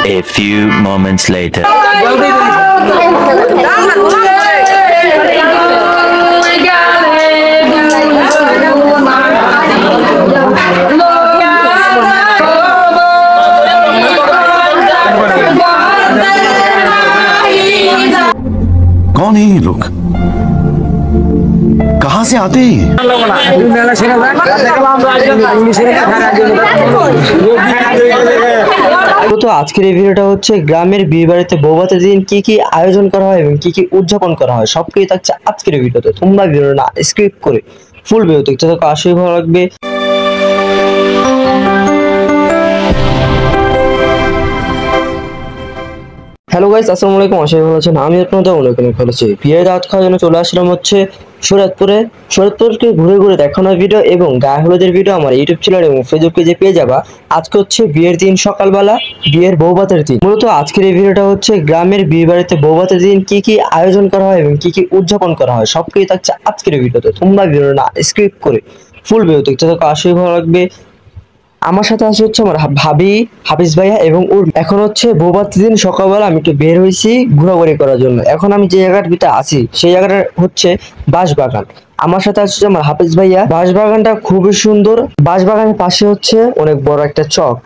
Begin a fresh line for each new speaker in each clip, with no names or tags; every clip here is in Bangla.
A few moments later.
कौन है ये लोग? कहाँ से आते हैं?
তো আজকের এই ভিডিওটা হচ্ছে গ্রামের বিয়ে বাড়িতে বৌভাতের দিন কি কি আয়োজন করা হয় এবং কি কি উদযাপন করা হয় সবকিছু থাকছে আজকের এই ভিডিওতে। তোমরা ভিডিও না স্কিপ করে ফুল ভিডিও দেখতে থাকো, আশাই ভালো লাগবে। হ্যালো গাইস, আসসালামু আলাইকুম, আশা করি ভালো আছেন। আমি আপনাদের অনেক ভালো আছি। বিয়ের দাওয়াত খাওয়ার জন্য চলে আসলাম হচ্ছে শরীয়তপুরকে ঘুরে ঘুরে দেখানোর ভিডিও এবং গায়ে হলুদের ভিডিও আমার ইউটিউব চ্যানেল এবং ফেসবুক পেজে পেয়ে যাবা। আজকে হচ্ছে বিয়ের দিন সকালবেলা, বিয়ের বৌভাতের দিন। মূলত আজকের এই ভিডিওটা হচ্ছে গ্রামের বিয়ে বাড়িতে বৌভাতের দিন কি কি আয়োজন করা হয় এবং কি কি উদযাপন করা হয় সবকিছু থাকছে আজকের এই ভিডিওতে। তোমরা ভিডিও না স্কিপ করে ফুল ভিডিও দেখতে থাকো, আশাই ভালো লাগবে। আমার সাথে আছে হচ্ছে আমার ভাবি হাফিজ ভাইয়া এবং ওর। এখন হচ্ছে বৌভাতের দিন সকালবেলা আমি একটু বের হয়েছি ঘোরাঘুরি করার জন্য। এখন আমি যে জায়গাটার ভিতরে আছি সেই জায়গাটা হচ্ছে বাঁশবাগান। আমার সাথে আছে আমার হাফিজ ভাইয়া। বাঁশবাগানটা খুবই সুন্দর। বাঁশবাগানের পাশে হচ্ছে অনেক বড় একটা চক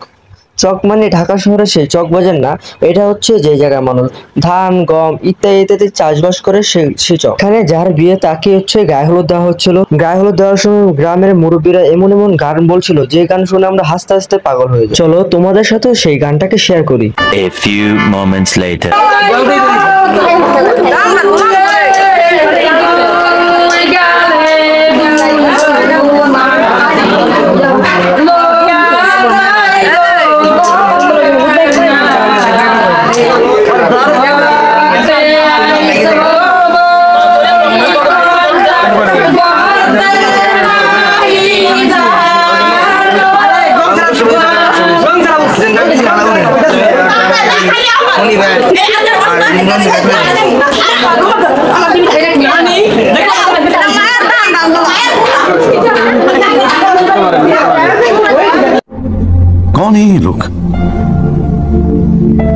মানে ঢাকা শহরে সেই চক বাজার না, এটা হচ্ছে যে জায়গায় মানুষ ধান গম ইত্যাদি ইত্যাদি চাষবাস করে সেই চক। এখানে যার বিয়ে তাকে হচ্ছে গায়ে হলুদ দেওয়া হচ্ছিল। গায়ে হলুদ দেওয়ার সময় গ্রামের মুরব্বীরা এমন এমন গান বলছিল যে গান শুনে আমরা হাসতে হাসতে পাগল হয়ে যাই। চলো তোমাদের সাথে সেই গানটাকে শেয়ার করি।
A few moments later.
कौन है ये लोग?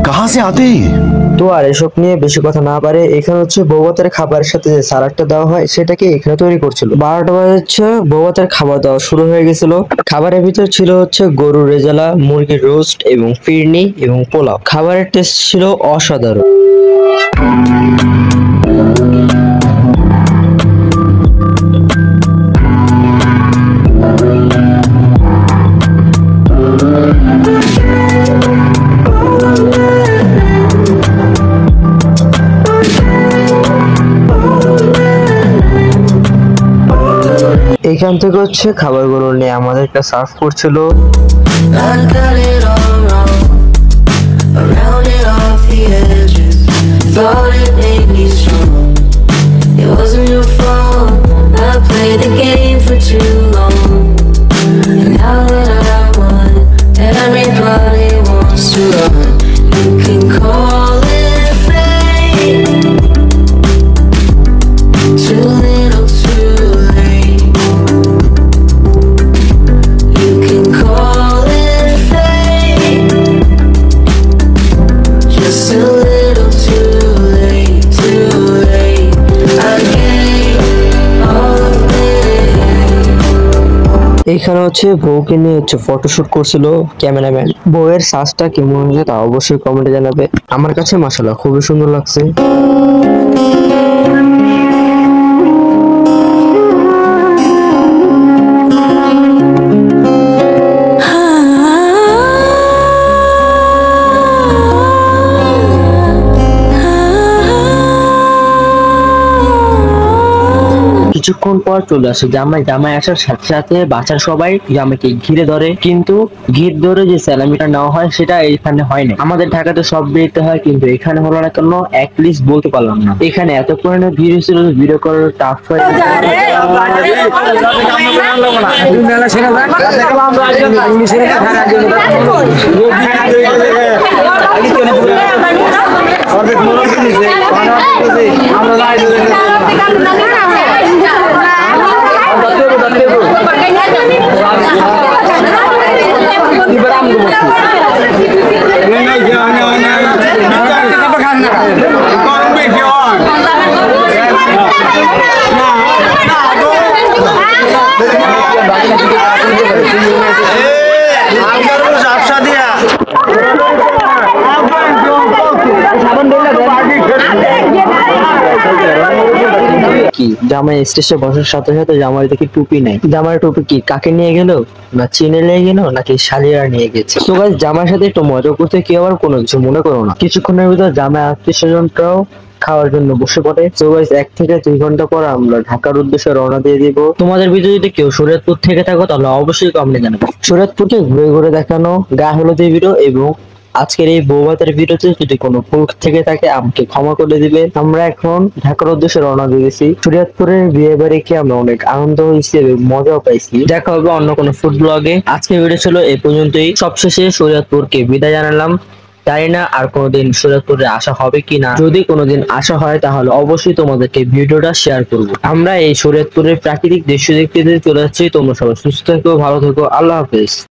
कहाँ से आते हैं?
তো আর এসব নিয়ে বেশি কথা না পারে, এখানে হচ্ছে বৌভাতের খাবারের সাথে যে সালাডটা দেওয়া হয় সেটাকে এখানে তৈরি করছিল। 12টা বাজে হচ্ছে বৌভাতের খাবার দেওয়া শুরু হয়ে গেছিল। খাবারের ভিতর ছিল হচ্ছে গরুর রেজালা, মুরগির রোস্ট এবং ফিরনি এবং পোলাও। খাবারের টেস্ট ছিল অসাধারণ। এখান থেকে হচ্ছে খাবারগুলো নিয়ে আমাদেরকে সার্ভ করছিল। এখানে হচ্ছে বউকে নিয়ে হচ্ছে ফটোশুট করছিল ক্যামেরাম্যান। বউয়ের সাজটা কেমন হয়েছে তা অবশ্যই কমেন্টে জানাবে। আমার কাছে মাশাআল্লাহ খুবই সুন্দর লাগছে। কিছুক্ষণ পর চলে আসে জামাই আসার সাথে সাথে বাসার সবাই জামাইকে ঘিরে ধরে, কিন্তু ঘির ধরে যে স্যালামিটা নেওয়া হয় সেটা এখানে হয় না। আমাদের ঢাকাতে সব বিয়েতে হয়, কিন্তু এখানে হলো না কেন অ্যাটলিস্ট বলতে পারলাম না। এখানে এত পরিমাণে ভিড় হয়েছিল, ভিডিও করার টাফ হয়ে কি জামাই স্টেশনে বসার সাথে সাথে জামাই দেখি টুপি নাই। জামাই টুপি কি কাকে নিয়ে গেল, না চিনে নিয়ে গেল, নাকি শালিরা নিয়ে গেছে? তো গাইস জামাইয়ের সাথে একটু মজা করতে কেউ আবার কোনো কিছু মনে করো না। কিছুক্ষণের ভিতর জামাই আত্মীয় স্বজনরাও খাওয়ার জন্য বসে পড়ে। তো গাইস 1 থেকে 2 ঘন্টা পর আমরা ঢাকার উদ্দেশ্যে রওনা দিয়ে দিব। তোমাদের ভিতরে যদি কেউ শরীয়তপুর থেকে থাকো তাহলে অবশ্যই কমেন্টে জানাবে। শরীয়তপুরকে ঘুরে ঘুরে দেখানো গায়ে হলুদের ভিডিও এবং আজকের এই বৌভাতের ভিডিওতে যদি কোনো ভুল থেকে থাকে আমাকে ক্ষমা করে দিবে। আমরা এখন ঢাকার উদ্দেশ্যে রওনা দিয়েছি। শরীয়তপুরের বিয়ে বাড়িকে আমরা অনেক আনন্দ হয়েছি এবং মজাও পাইছি। দেখা হবে অন্য কোনো ফুড ব্লগে। আজকের ভিডিও ছিল এই পর্যন্তই। সবশেষে শরীয়তপুরকে বিদায় জানালাম। জানি না আর কোনোদিন শরীয়তপুরে আসা হবে কিনা। যদি কোনোদিন আসা হয় তাহলে অবশ্যই তোমাদেরকে ভিডিওটা শেয়ার করব। আমরা এই শরীয়তপুরের প্রাকৃতিক দৃশ্য দেখতে চলে যাচ্ছি। তোমরা সবাই সুস্থ থেকো, ভালো থেকো, আল্লাহ হাফেজ।